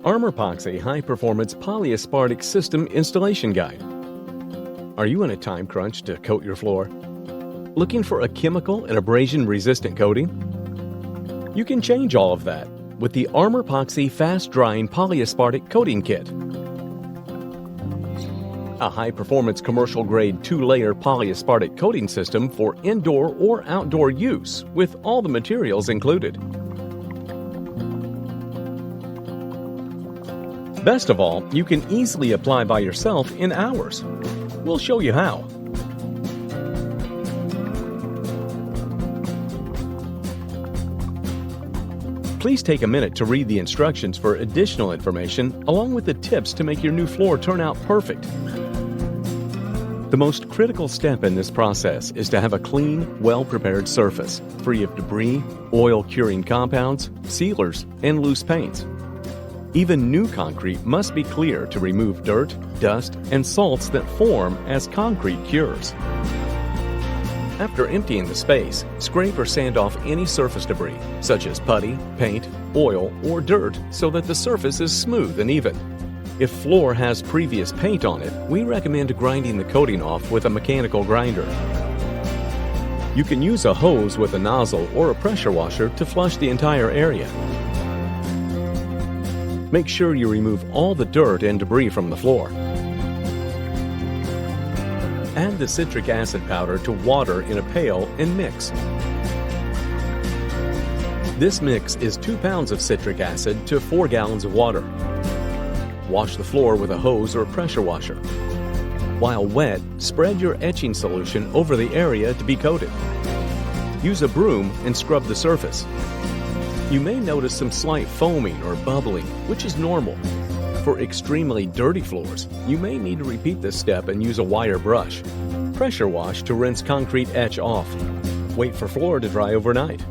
ArmorPoxy High-Performance Polyaspartic System Installation Guide. Are you in a time crunch to coat your floor? Looking for a chemical and abrasion-resistant coating? You can change all of that with the ArmorPoxy Fast-Drying Polyaspartic Coating Kit. A high-performance commercial-grade 2-layer polyaspartic coating system for indoor or outdoor use with all the materials included. Best of all, you can easily apply by yourself in hours. We'll show you how. Please take a minute to read the instructions for additional information along with the tips to make your new floor turn out perfect. The most critical step in this process is to have a clean, well-prepared surface, free of debris, oil-curing compounds, sealers, and loose paints. Even new concrete must be clear to remove dirt, dust, and salts that form as concrete cures. After emptying the space, scrape or sand off any surface debris, such as putty, paint, oil, or dirt, so that the surface is smooth and even. If floor has previous paint on it, we recommend grinding the coating off with a mechanical grinder. You can use a hose with a nozzle or a pressure washer to flush the entire area. Make sure you remove all the dirt and debris from the floor. Add the citric acid powder to water in a pail and mix. This mix is 2 pounds of citric acid to 4 gallons of water. Wash the floor with a hose or pressure washer. While wet, spread your etching solution over the area to be coated. Use a broom and scrub the surface. You may notice some slight foaming or bubbling, which is normal. For extremely dirty floors, you may need to repeat this step and use a wire brush. Pressure wash to rinse concrete etch off. Wait for floor to dry overnight.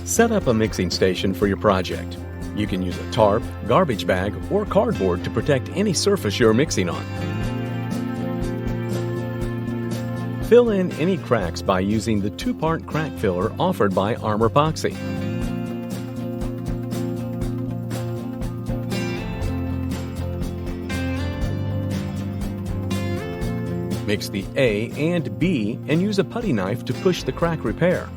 Set up a mixing station for your project. You can use a tarp, garbage bag, or cardboard to protect any surface you're mixing on. Fill in any cracks by using the 2-part crack filler offered by ArmorPoxy. Mix the A and B and use a putty knife to push the crack repair.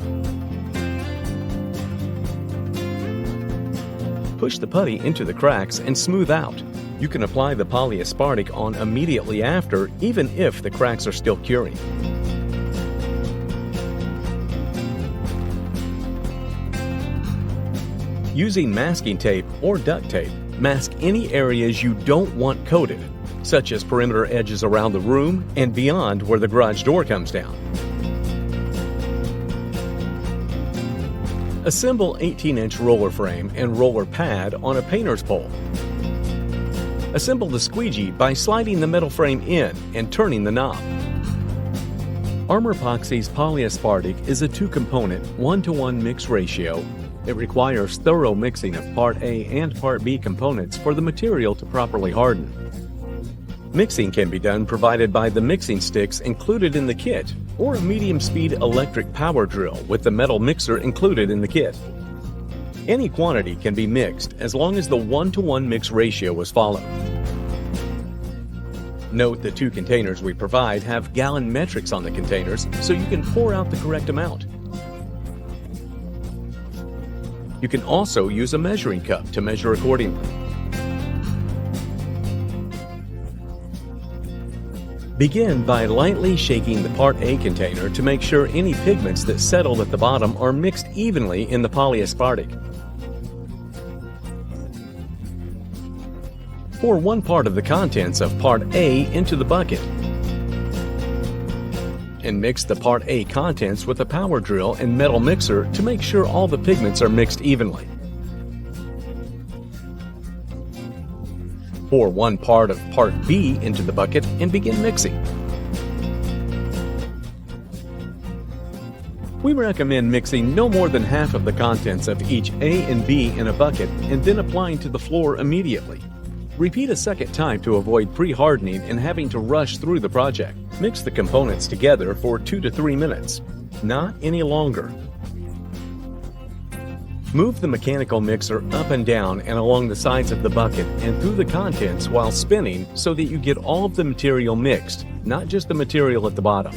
Push the putty into the cracks and smooth out. You can apply the polyaspartic on immediately after, even if the cracks are still curing. Using masking tape or duct tape, mask any areas you don't want coated, such as perimeter edges around the room and beyond where the garage door comes down. Assemble 18-inch roller frame and roller pad on a painter's pole. Assemble the squeegee by sliding the metal frame in and turning the knob. ArmorPoxy's polyaspartic is a 2-component, 1-to-1 mix ratio. It requires thorough mixing of Part A and Part B components for the material to properly harden. Mixing can be done provided by the mixing sticks included in the kit, or a medium-speed electric power drill with the metal mixer included in the kit. Any quantity can be mixed as long as the 1-to-1 mix ratio is followed. Note the 2 containers we provide have gallon metrics on the containers, so you can pour out the correct amount. You can also use a measuring cup to measure accordingly. Begin by lightly shaking the Part A container to make sure any pigments that settled at the bottom are mixed evenly in the polyaspartic. Pour 1 part of the contents of Part A into the bucket and mix the Part A contents with a power drill and metal mixer to make sure all the pigments are mixed evenly. Pour 1 part of Part B into the bucket and begin mixing. We recommend mixing no more than half of the contents of each A and B in a bucket and then applying to the floor immediately. Repeat a second time to avoid pre-hardening and having to rush through the project. Mix the components together for 2 to 3 minutes, not any longer. Move the mechanical mixer up and down and along the sides of the bucket and through the contents while spinning so that you get all of the material mixed, not just the material at the bottom.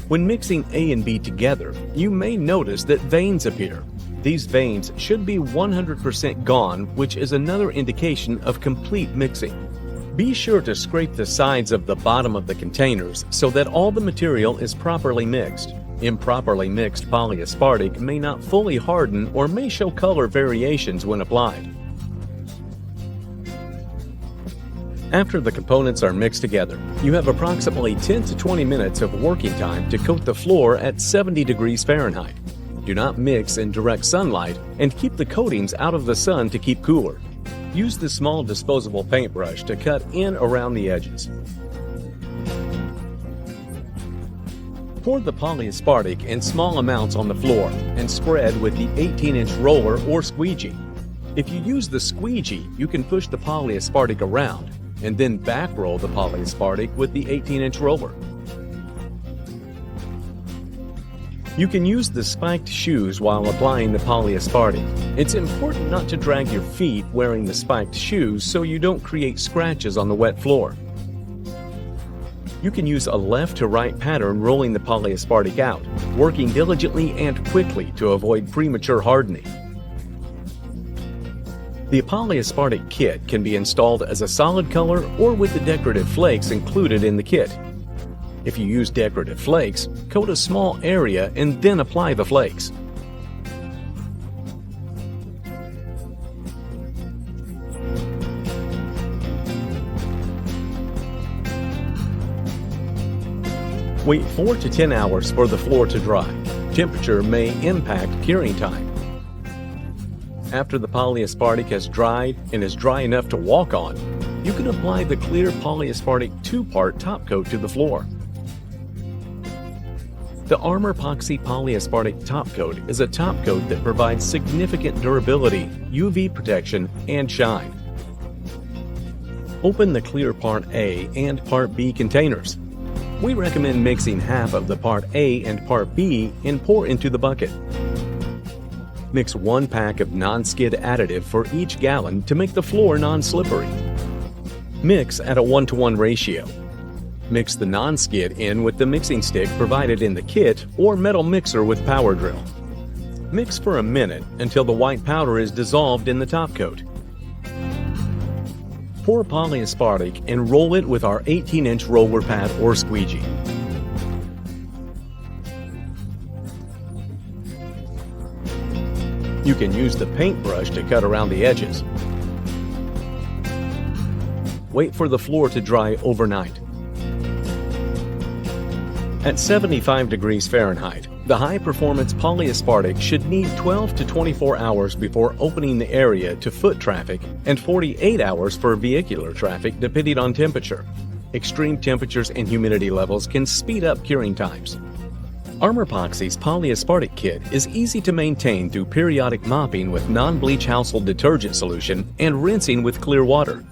When mixing A and B together, you may notice that veins appear. These veins should be 100% gone, which is another indication of complete mixing. Be sure to scrape the sides of the bottom of the containers so that all the material is properly mixed. Improperly mixed polyaspartic may not fully harden or may show color variations when applied. After the components are mixed together, you have approximately 10 to 20 minutes of working time to coat the floor at 70 degrees Fahrenheit. Do not mix in direct sunlight and keep the coatings out of the sun to keep cooler. Use the small disposable paintbrush to cut in around the edges. Pour the polyaspartic in small amounts on the floor and spread with the 18-inch roller or squeegee. If you use the squeegee, you can push the polyaspartic around and then back roll the polyaspartic with the 18-inch roller. You can use the spiked shoes while applying the polyaspartic. It's important not to drag your feet wearing the spiked shoes so you don't create scratches on the wet floor. You can use a left to right pattern rolling the polyaspartic out, working diligently and quickly to avoid premature hardening. The polyaspartic kit can be installed as a solid color or with the decorative flakes included in the kit. If you use decorative flakes, coat a small area and then apply the flakes. Wait 4 to 10 hours for the floor to dry. Temperature may impact curing time. After the polyaspartic has dried and is dry enough to walk on, you can apply the clear polyaspartic 2-part top coat to the floor. The ArmorPoxy polyaspartic top coat is a top coat that provides significant durability, UV protection, and shine. Open the clear Part A and Part B containers. We recommend mixing half of the Part A and Part B and pour into the bucket. Mix 1 pack of non-skid additive for each gallon to make the floor non-slippery. Mix at a 1-to-1 ratio. Mix the non-skid in with the mixing stick provided in the kit or metal mixer with power drill. Mix for a minute until the white powder is dissolved in the top coat. Pour polyaspartic and roll it with our 18-inch roller pad or squeegee. You can use the paintbrush to cut around the edges. Wait for the floor to dry overnight. At 75 degrees Fahrenheit, the high-performance polyaspartic should need 12 to 24 hours before opening the area to foot traffic and 48 hours for vehicular traffic depending on temperature. Extreme temperatures and humidity levels can speed up curing times. ArmorPoxy's polyaspartic kit is easy to maintain through periodic mopping with non-bleach household detergent solution and rinsing with clear water.